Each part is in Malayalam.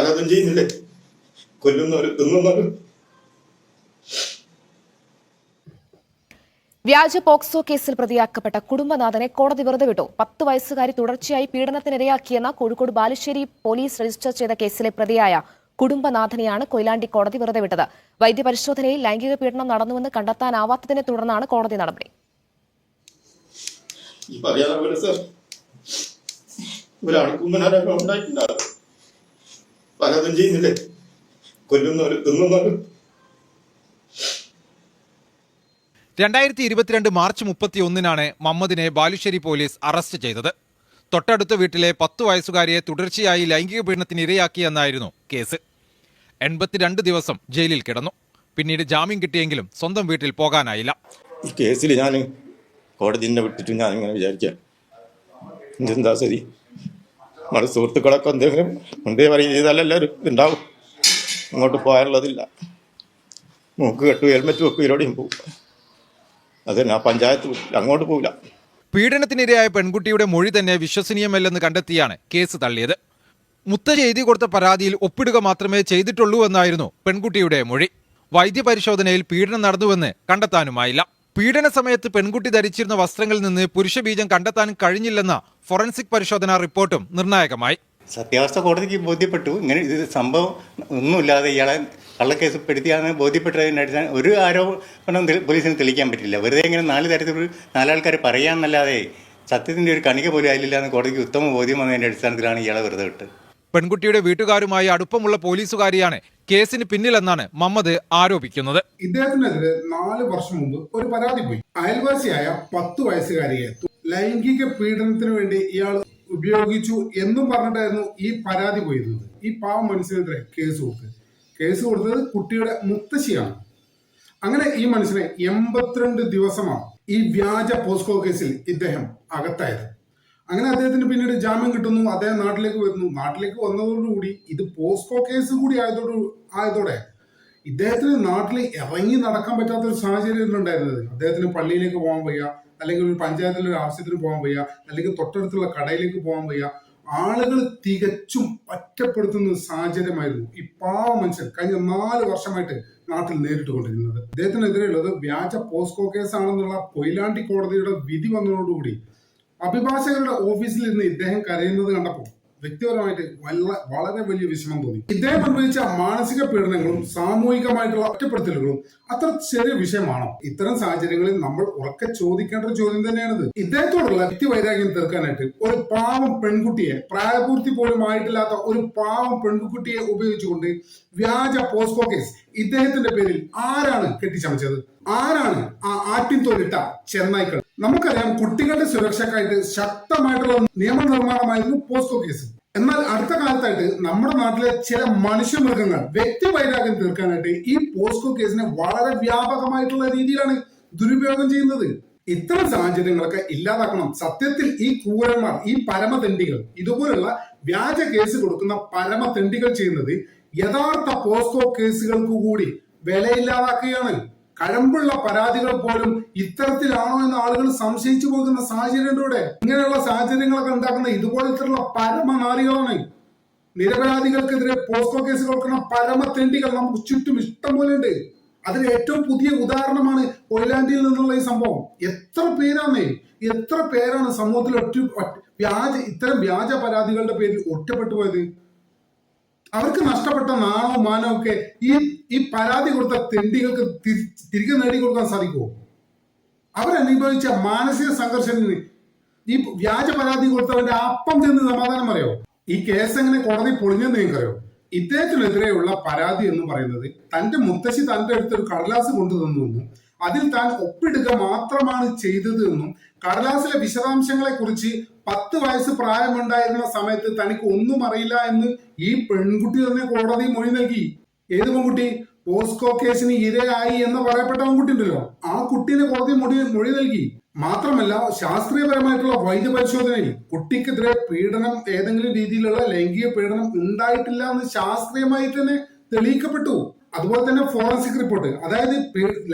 പലതും ചെയ്യുന്നില്ലേ, കൊല്ലുന്നവര് തിന്നുന്നവര്. വ്യാജ പോക്സോ കേസിൽ പ്രതിയാക്കപ്പെട്ട കുടുംബനാഥനെ കോടതി വെറുതെ വിട്ടു. 10 വയസ്സുകാരി തുടർച്ചയായി പീഡനത്തിനിരയാക്കിയെന്ന കോഴിക്കോട് ബാലുശ്ശേരി പോലീസ് രജിസ്റ്റർ ചെയ്ത കേസിലെ പ്രതിയായ കുടുംബനാഥനെയാണ് കൊയിലാണ്ടി കോടതി വെറുതെ വിട്ടത്. വൈദ്യപരിശോധനയിൽ ലൈംഗിക പീഡനം നടന്നുവെന്ന് കണ്ടെത്താനാവാത്തതിനെ തുടർന്നാണ് കോടതി നടപടി. പലതും ചെയ്യുന്നില്ലേ, കൊല്ലുന്നവര് തിന്നുന്നവര്. 2022 മാർച്ച് 31-നാണ് മമ്മദിനെ ബാലുശ്ശേരി പോലീസ് അറസ്റ്റ് ചെയ്തത്. തൊട്ടടുത്ത വീട്ടിലെ 10 വയസ്സുകാരിയെ തുടർച്ചയായി ലൈംഗിക പീഡനത്തിന് ഇരയാക്കിയെന്നായിരുന്നു കേസ്. 82 ദിവസം ജയിലിൽ കിടന്നു. പിന്നീട് ജാമ്യം കിട്ടിയെങ്കിലും സ്വന്തം വീട്ടിൽ പോകാനായില്ല. ഈ കേസിൽ ഞാൻ കോടതിനെ വിട്ടിട്ട് ഞാൻ ഇങ്ങനെ വിചാരിക്കാം, എന്താ ശരി, നമ്മുടെ സുഹൃത്തുക്കളൊക്കെ എന്തെങ്കിലും പറയും ചെയ്താൽ എല്ലാവരും ഉണ്ടാവും. അങ്ങോട്ട് പോകാനുള്ളതില്ല. മൂക്ക് കെട്ടു ഹെൽമെറ്റ് വെക്കും, ഇരോടെയും പോകും. അതന്നെ, ആ പഞ്ചായത്ത് അങ്ങോട്ട് പോകില്ല. പീഡനത്തിനിരയായ പെൺകുട്ടിയുടെ മൊഴി തന്നെ വിശ്വസനീയമല്ലെന്ന് കണ്ടെത്തിയാണ് കേസ് തള്ളിയത്. മുത്തശ്ശി എഴുതി കൊടുത്ത പരാതിയിൽ ഒപ്പിടുക മാത്രമേ ചെയ്തിട്ടുള്ളൂ എന്നായിരുന്നു പെൺകുട്ടിയുടെ മൊഴി. വൈദ്യപരിശോധനയിൽ പീഡനം നടന്നുവെന്ന് കണ്ടെത്താനുമായില്ല. പീഡന സമയത്ത് പെൺകുട്ടി ധരിച്ചിരുന്ന വസ്ത്രങ്ങളിൽ നിന്ന് പുരുഷബീജം കണ്ടെത്താനും കഴിഞ്ഞില്ലെന്ന ഫോറൻസിക് പരിശോധനാ റിപ്പോർട്ടും നിർണായകമായി. സത്യാവസ്ഥ കോടതിക്ക് ബോധ്യപ്പെട്ടു. ഇങ്ങനെ ഇത് സംഭവം ഒന്നുമില്ലാതെ ഇയാളെ കള്ളക്കേസ് പെടുത്തിയാണെന്ന് ബോധ്യപ്പെട്ടതിൻ്റെ അടിസ്ഥാനം ഒരു ആരോപണം പോലീസിന് തെളിയിക്കാൻ പറ്റില്ല. വെറുതെ ഇങ്ങനെ 4 തരത്തിലുള്ള 4 ആൾക്കാർ പറയാമെന്നല്ലാതെ സത്യത്തിൻ്റെ ഒരു കണിക പോലും ആയില്ല എന്ന് കോടതിക്ക് ഉത്തമ ബോധ്യം വന്നതിൻ്റെ അടിസ്ഥാനത്തിലാണ് ഇയാളെ വെറുതെ വിട്ടത്. പെൺകുട്ടിയുടെ വീട്ടുകാരുമായി അടുപ്പമുള്ള പോലീസുകാരിയാണ് കേസിന് പിന്നിലെന്നാണ് മമ്മദ് ആരോപിക്കുന്നത്. ഇദ്ദേഹത്തിനെതിരെ 4 വർഷം മുമ്പ് ഒരു പരാതി പോയി. അയൽവാസിയായ 10 വയസ്സുകാരിയെ ലൈംഗിക പീഡനത്തിന് വേണ്ടി ഇയാൾ ഉപയോഗിച്ചു എന്നും പറഞ്ഞിട്ടായിരുന്നു ഈ പരാതി പോയിരുന്നത്. ഈ പാവം മനുഷ്യനെതിരെ കേസ് കൊടുത്തത് കുട്ടിയുടെ മുത്തശ്ശിയാണ്. അങ്ങനെ ഈ മനുഷ്യനെ 82 ദിവസമാണ് ഈ വ്യാജ പോസ്കോ കേസിൽ ഇദ്ദേഹം അകത്തായത്. അങ്ങനെ അദ്ദേഹത്തിന് പിന്നീട് ജാമ്യം കിട്ടുന്നു. അദ്ദേഹം നാട്ടിലേക്ക് വരുന്നു. നാട്ടിലേക്ക് വന്നതോടുകൂടി ഇത് പോസ്കോ കേസ് കൂടി ആയതോടെ ഇദ്ദേഹത്തിന് നാട്ടിൽ ഇറങ്ങി നടക്കാൻ പറ്റാത്തൊരു സാഹചര്യം ഉണ്ടായിരുന്നത്. അദ്ദേഹത്തിന് പള്ളിയിലേക്ക് പോകാൻ വയ്യ, അല്ലെങ്കിൽ ഒരു പഞ്ചായത്തിലെ ഒരു ആവശ്യത്തിന് പോകാൻ വയ്യ, അല്ലെങ്കിൽ തൊട്ടടുത്തുള്ള കടയിലേക്ക് പോകാൻ വയ്യ. ആളുകൾ തികച്ചും ഒറ്റപ്പെടുത്തുന്ന സാഹചര്യമായിരുന്നു ഈ പാവ മനുഷ്യൻ കഴിഞ്ഞ 4 വർഷമായിട്ട് നാട്ടിൽ നേരിട്ട് കൊണ്ടിരുന്നത്. ഇദ്ദേഹത്തിനെതിരെയുള്ളത് വ്യാജ പോസ്കോ കേസാണെന്നുള്ള കൊയിലാണ്ടി കോടതിയുടെ വിധി വന്നതോടുകൂടി അഭിഭാഷകരുടെ ഓഫീസിൽ നിന്ന് ഇദ്ദേഹം കരയുന്നത് കണ്ടപ്പോൾ വ്യക്തിപരമായിട്ട് വളരെ വലിയ വിഷമം തോന്നി. ഇദ്ദേഹം അനുഭവിച്ച മാനസിക പീഡനങ്ങളും സാമൂഹികമായിട്ടുള്ള ഒറ്റപ്പെടുത്തലുകളും അത്ര ചെറിയ വിഷയമാണോ? ഇത്തരം സാഹചര്യങ്ങളിൽ നമ്മൾ ഉറക്കെ ചോദിക്കേണ്ട ഒരു ചോദ്യം തന്നെയാണിത്. ഇദ്ദേഹത്തോടുള്ള വ്യക്തിവൈരാഗ്യം തീർക്കാനായിട്ട് ഒരു പാവം പെൺകുട്ടിയെ, പ്രായപൂർത്തി പോലും ആയിട്ടില്ലാത്ത ഒരു പാവം പെൺകുട്ടിയെ ഉപയോഗിച്ചുകൊണ്ട് വ്യാജ പോസ്കോ കേസ് ഇദ്ദേഹത്തിന്റെ പേരിൽ ആരാണ് കെട്ടിച്ചമച്ചത്? ആരാണ് ആ ആട്ടിൻ തോലിട്ട ചെന്നായ്ക്കൾ? നമുക്കറിയാം, കുട്ടികളുടെ സുരക്ഷയ്ക്കായിട്ട് ശക്തമായിട്ടുള്ള നിയമനിർമ്മാണമായിരുന്നു പോസ്കോ കേസ്. എന്നാൽ അടുത്ത കാലത്തായിട്ട് നമ്മുടെ നാട്ടിലെ ചില മനുഷ്യമൃഗങ്ങൾ വ്യക്തിവൈരാഗ്യം തീർക്കാനായിട്ട് ഈ പോസ്കോ കേസിനെ വളരെ വ്യാപകമായിട്ടുള്ള രീതിയിലാണ് ദുരുപയോഗം ചെയ്യുന്നത്. ഇത്തരം സാഹചര്യങ്ങളൊക്കെ ഇല്ലാതാക്കണം. സത്യത്തിൽ ഈ ക്രൂരന്മാർ, ഈ പരമതെണ്ടികൾ, ഇതുപോലുള്ള വ്യാജ കേസ് കൊടുക്കുന്ന പരമതെണ്ടികൾ ചെയ്യുന്നത് യഥാർത്ഥ പോസ്കോ കേസുകൾക്ക് കൂടി വിലയില്ലാതാക്കുകയാണ്. കഴമ്പുള്ള പരാതികൾ പോലും ഇത്തരത്തിലാണോ എന്ന് ആളുകൾ സംശയിച്ചു പോകുന്ന സാഹചര്യത്തിലൂടെ ഇങ്ങനെയുള്ള സാഹചര്യങ്ങളൊക്കെ ഉണ്ടാക്കുന്ന ഇതുപോലത്തുള്ള പരമനാരികളാണ്. നിരപരാധികൾക്കെതിരെ പോസ്കോ കേസ് കൊടുക്കുന്ന പരമതെണ്ടികൾ നമുക്ക് ചുറ്റും ഇഷ്ടം പോലെ ഉണ്ട്. അതിന് ഏറ്റവും പുതിയ ഉദാഹരണമാണ് കൊയിലാണ്ടിയിൽ നിന്നുള്ള ഈ സംഭവം. എത്ര പേരാണ് സമൂഹത്തിൽ ഇത്തരം വ്യാജ പരാതികളുടെ പേരിൽ ഒറ്റപ്പെട്ടു പോയത്? അവർക്ക് നഷ്ടപ്പെട്ട നാണവും മാനവും ഒക്കെ ഈ പരാതി കൊടുത്ത തെണ്ടികൾക്ക് തിരികെ നേടിക്കൊടുക്കാൻ സാധിക്കുമോ? അവരനുഭവിച്ച മാനസിക സംഘർഷത്തിന് ഈ വ്യാജ പരാതി കൊടുത്തവന്റെ അപ്പം ചെന്ന് സമാധാനം പറയോ? ഈ കേസ് എങ്ങനെ കോടതി പൊളിഞ്ഞെന്ന് നിങ്ങൾക്കറിയോ? ഇദ്ദേഹത്തിനെതിരെയുള്ള പരാതി എന്ന് പറയുന്നത് തന്റെ മുത്തശ്ശി തന്റെ അടുത്തൊരു കടലാസ് കൊണ്ടുതന്നു, അതിൽ താൻ ഒപ്പിടുക മാത്രമാണ് ചെയ്തത് എന്നും കടലാസിലെ വിശദാംശങ്ങളെ കുറിച്ച് 10 വയസ്സ് പ്രായമുണ്ടായിരുന്ന സമയത്ത് തനിക്ക് ഒന്നും അറിയില്ല എന്ന് ഈ പെൺകുട്ടി തന്നെ കോടതി മൊഴി നൽകി. ഏത് പെൺകുട്ടി? പോസ്കോ കേസിന് ഇരയായി എന്ന് പറയപ്പെട്ട പെൺകുട്ടി ഉണ്ടല്ലോ, ആ കുട്ടീനെ കോടതി മൊഴി നൽകി. മാത്രമല്ല, ശാസ്ത്രീയപരമായിട്ടുള്ള വൈദ്യപരിശോധനയിൽ കുട്ടിക്കെതിരെ പീഡനം, ഏതെങ്കിലും രീതിയിലുള്ള ലൈംഗിക പീഡനം ഉണ്ടായിട്ടില്ല എന്ന് ശാസ്ത്രീയമായി തന്നെ തെളിയിക്കപ്പെട്ടു. അതുപോലെ തന്നെ ഫോറൻസിക് റിപ്പോർട്ട്, അതായത്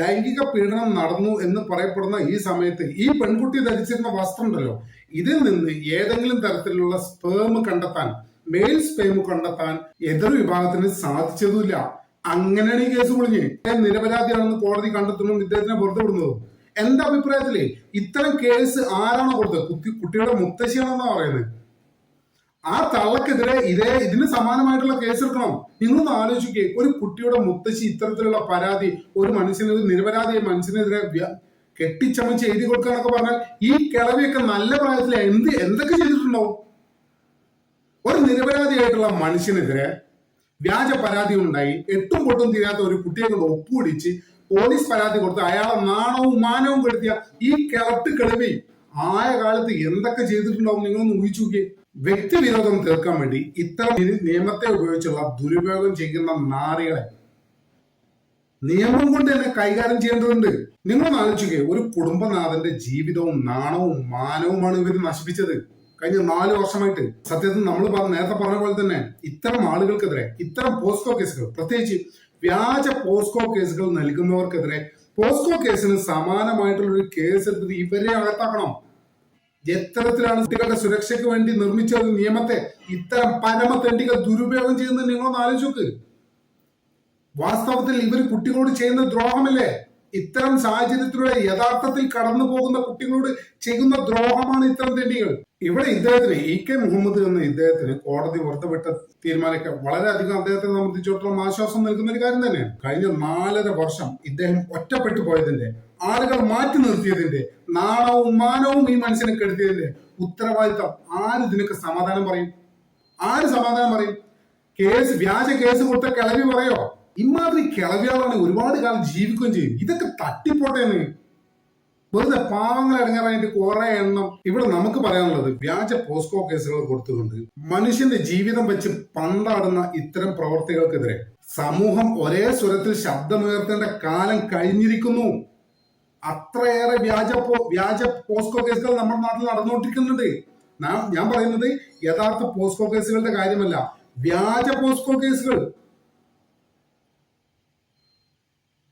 ലൈംഗിക പീഡനം നടന്നു എന്ന് പറയപ്പെടുന്ന ഈ സമയത്ത് ഈ പെൺകുട്ടി ധരിച്ചിരുന്ന വസ്ത്രം ഉണ്ടല്ലോ, ഇതിൽ നിന്ന് ഏതെങ്കിലും തരത്തിലുള്ള സ്പേം കണ്ടെത്താൻ മെയിൽ സ്പേം കണ്ടെത്താൻ എതിർ വിഭാഗത്തിന് സാധിച്ചതുമില്ല. അങ്ങനെയാണ് ഈ കേസ് പൊളിഞ്ഞ് നിരപരാധിയാണെന്ന് കോടതി കണ്ടെത്തുന്നതും ഇദ്ദേഹത്തിനെ വെറുതെ വിടുന്നതും. എന്റെ അഭിപ്രായത്തില് ഇത്തരം കേസ് ആരാണോ കൊടുത്തത്? കുട്ടിയുടെ മുത്തശ്ശിയാണെന്നാ പറയുന്നത്. ആ തള്ളക്കെതിരെ ഇതിന് സമാനമായിട്ടുള്ള കേസ് എടുക്കണം. നിങ്ങളൊന്ന് ആലോചിക്കേ, ഒരു കുട്ടിയുടെ മുത്തശ്ശി ഇത്തരത്തിലുള്ള പരാതി ഒരു നിരപരാധിയെ മനുഷ്യനെതിരെ കെട്ടിച്ചമച്ച് എഴുതി കൊടുക്കാന്നൊക്കെ പറഞ്ഞാൽ ഈ കിളവിയൊക്കെ നല്ല പ്രായത്തിൽ എന്തൊക്കെ ചെയ്തിട്ടുണ്ടാവും? ഒരു നിരപരാധിയായിട്ടുള്ള മനുഷ്യനെതിരെ വ്യാജ പരാതി ഉണ്ടായി, എട്ടും പൊട്ടും തീരാത്ത ഒരു കുട്ടിയെ കൊണ്ട് ഒപ്പുപിടിച്ച് പോലീസ് പരാതി കൊടുത്ത് അയാളെ നാണവും മാനവും കെടുത്തിയ ഈ കിളട്ട് കിളവി ആയ കാലത്ത് എന്തൊക്കെ ചെയ്തിട്ടുണ്ടാവും നിങ്ങളൊന്ന് ഊഹിച്ചു നോക്കിയേ. വ്യക്തിവിരോധം തീർക്കാൻ വേണ്ടി ഇത്തരം നിയമത്തെ ഉപയോഗിച്ചുള്ള ദുരുപയോഗം ചെയ്യുന്ന നാറികളെ നിയമം കൊണ്ട് തന്നെ കൈകാര്യം ചെയ്യേണ്ടതുണ്ട്. നിങ്ങളൊന്ന് ആലോചിക്കുക, ഒരു കുടുംബനാഥന്റെ ജീവിതവും നാണവും മാനവുമാണ് ഇവർ നശിപ്പിച്ചത് കഴിഞ്ഞ 4 വർഷമായിട്ട്. സത്യത്തിൽ നമ്മൾ നേരത്തെ പറഞ്ഞ പോലെ തന്നെ ഇത്തരം ആളുകൾക്കെതിരെ ഇത്തരം പോസ്കോ കേസുകൾ, പ്രത്യേകിച്ച് വ്യാജ പോസ്കോ കേസുകൾ നൽകുന്നവർക്കെതിരെ പോസ്കോ കേസിന് സമാനമായിട്ടുള്ള ഒരു കേസ് എടുത്തിട്ട് ഇവരെ അകത്താക്കണം. എത്തരത്തിലാണ് കുട്ടികളുടെ സുരക്ഷയ്ക്ക് വേണ്ടി നിർമ്മിച്ച ഒരു നിയമത്തെ ഇത്തരം പരമതെണ്ടികൾ ദുരുപയോഗം ചെയ്യുന്നത് നിങ്ങളൊന്ന് ആലോചിച്ച്. വാസ്തവത്തിൽ ഇവർ കുട്ടികളോട് ചെയ്യുന്ന ദ്രോഹമല്ലേ? ഇത്തരം സാഹചര്യത്തിലൂടെ യഥാർത്ഥത്തിൽ കടന്നു പോകുന്ന കുട്ടികളോട് ചെയ്യുന്ന ദ്രോഹമാണ് ഇത്തരം തെണ്ടികൾ. ഇവിടെ ഇദ്ദേഹത്തിന് EK മുഹമ്മദ് എന്ന ഇദ്ദേഹത്തിന് കോടതി വെറുതെ വിട്ട തീരുമാനിക്കാൻ വളരെയധികം അദ്ദേഹത്തെ സംബന്ധിച്ചിടത്തോളം ആശ്വാസം നൽകുന്ന ഒരു കാര്യം തന്നെയാണ്. കഴിഞ്ഞ 4.5 വർഷം ഇദ്ദേഹം ഒറ്റപ്പെട്ടു പോയതിന്റെ, ആളുകൾ മാറ്റി നിർത്തിയതിന്റെ, നാണവും മാനവും ഈ മനുഷ്യനെ കെടുത്തിയതിന്റെ ഉത്തരവാദിത്തം ഇതിനൊക്കെ സമാധാനം പറയും? ആര് സമാധാനം പറയും? വ്യാജ കേസ് കൊടുത്ത കിളവി പറയോ? ഇമാതിരി കിളവിയാളാണ് ഒരുപാട് കാലം ജീവിക്കുകയും ചെയ്യും. ഇതൊക്കെ തട്ടിപ്പോട്ടേന്ന് വെറുതെ പാവങ്ങൾ ഇറങ്ങാറായിട്ട് കുറെ എണ്ണം. ഇവിടെ നമുക്ക് പറയാനുള്ളത്, വ്യാജ പോസ്കോ കേസുകൾ കൊടുത്തുകൊണ്ട് മനുഷ്യന്റെ ജീവിതം വെച്ച് പന്താടുന്ന ഇത്തരം പ്രവർത്തികൾക്കെതിരെ സമൂഹം ഒരേ സ്വരത്തിൽ ശബ്ദമുയർത്തേണ്ട കാലം കഴിഞ്ഞിരിക്കുന്നു. അത്രയേറെ വ്യാജ പോസ്കോ കേസുകൾ നമ്മുടെ നാട്ടിൽ നടന്നുകൊണ്ടിരിക്കുന്നുണ്ട്. ഞാൻ പറയുന്നത് യഥാർത്ഥ പോസ്കോ കേസുകളുടെ കാര്യമല്ല, വ്യാജ പോസ്കോ കേസുകൾ.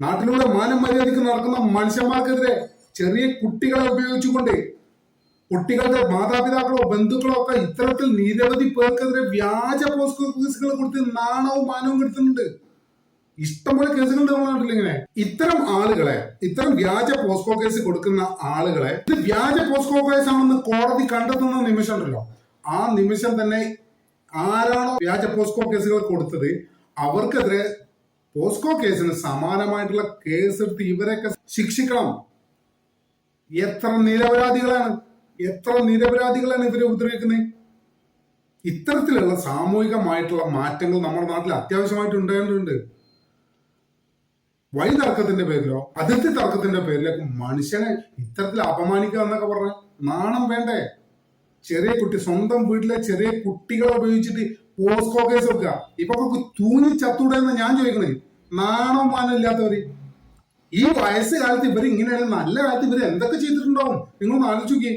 നാട്ടിലൂടെ മാനം മര്യാദയ്ക്ക് നടക്കുന്ന മനുഷ്യന്മാർക്കെതിരെ ചെറിയ കുട്ടികളെ ഉപയോഗിച്ചുകൊണ്ട് കുട്ടികളുടെ മാതാപിതാക്കളോ ബന്ധുക്കളോ ഒക്കെ ഇത്തരത്തിൽ നിരവധി പേർക്കെതിരെ വ്യാജ പോസ്കോ കേസുകൾ കൊടുത്ത് നാണവും മാനവും കെടുത്തുന്നുണ്ട്. ഇഷ്ടംപോലെ കേസുകളുണ്ട് നമ്മുടെ നാട്ടിൽ. ഇങ്ങനെ ഇത്തരം ആളുകളെ, ഇത്തരം വ്യാജ പോസ്കോ കേസ് കൊടുക്കുന്ന ആളുകളെ ഇത് വ്യാജ പോസ്കോ കേസാണെന്ന് കോടതി കണ്ടെത്തുന്ന നിമിഷം ഉണ്ടല്ലോ, ആ നിമിഷം തന്നെ ആരാണോ വ്യാജ പോസ്കോ കേസുകൾ കൊടുത്തത് അവർക്കെതിരെ പോസ്കോ കേസിന് സമാനമായിട്ടുള്ള കേസെടുത്ത് ഇവരെയൊക്കെ ശിക്ഷിക്കണം. എത്ര നിരപരാധികളാണ് ഇവരെ ഉപദ്രവിക്കുന്നത്? ഇത്തരത്തിലുള്ള സാമൂഹികമായിട്ടുള്ള മാറ്റങ്ങൾ നമ്മുടെ നാട്ടിൽ അത്യാവശ്യമായിട്ട് ഉണ്ടായിട്ടുണ്ട്. വഴി തർക്കത്തിന്റെ പേരിലോ അതിർത്തി തർക്കത്തിന്റെ പേരിലൊക്കെ മനുഷ്യനെ ഇത്തരത്തിൽ അപമാനിക്കുക എന്നൊക്കെ പറഞ്ഞാൽ നാണം വേണ്ടേ? ചെറിയ കുട്ടി, സ്വന്തം വീട്ടിലെ ചെറിയ കുട്ടികളെ ഉപയോഗിച്ചിട്ട് പോസ്കോ കേസ് വെക്കുക. ഇപ്പൊ തൂങ്ങി ചത്തൂടെ എന്ന് ഞാൻ ചോദിക്കണേ. നാണം മാനം ഇല്ലാത്തവര് ഈ വയസ്സുകാലത്ത് ഇവർ ഇങ്ങനെയാണ്. നല്ല കാലത്ത് ഇവർ എന്തൊക്കെ ചെയ്തിട്ടുണ്ടാവും നിങ്ങളൊന്ന് ആലോചിച്ച് നോക്കിയേ.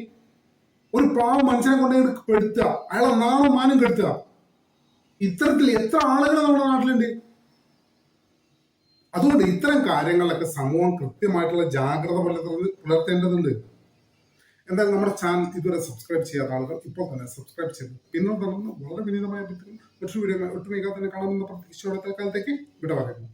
ഒരു പാവ മനുഷ്യനെ കൊണ്ട് പെടുത്തുക, അയാളെ നാണം മാനം കെടുത്തുക. ഇത്തരത്തിൽ എത്ര ആളുകൾ നമ്മുടെ നാട്ടിലുണ്ട്. അതുകൊണ്ട് ഇത്തരം കാര്യങ്ങളിലൊക്കെ സമൂഹം കൃത്യമായിട്ടുള്ള ജാഗ്രത പുലർത്തേണ്ടതുണ്ട്. എന്തായാലും നമ്മുടെ ചാനൽ ഇതുവരെ സബ്സ്ക്രൈബ് ചെയ്യാത്ത ആളുകൾ ഇപ്പോൾ തന്നെ സബ്സ്ക്രൈബ് ചെയ്തു പിന്നോട്ട് വളരെ വിനീതമായ മറ്റൊരു വീഡിയോ ഒട്ടുമിക്കാതെ തന്നെ കാണുമെന്ന പ്രതീക്ഷയോടെ തൽക്കാലത്തേക്ക് വിട പറയുന്നു.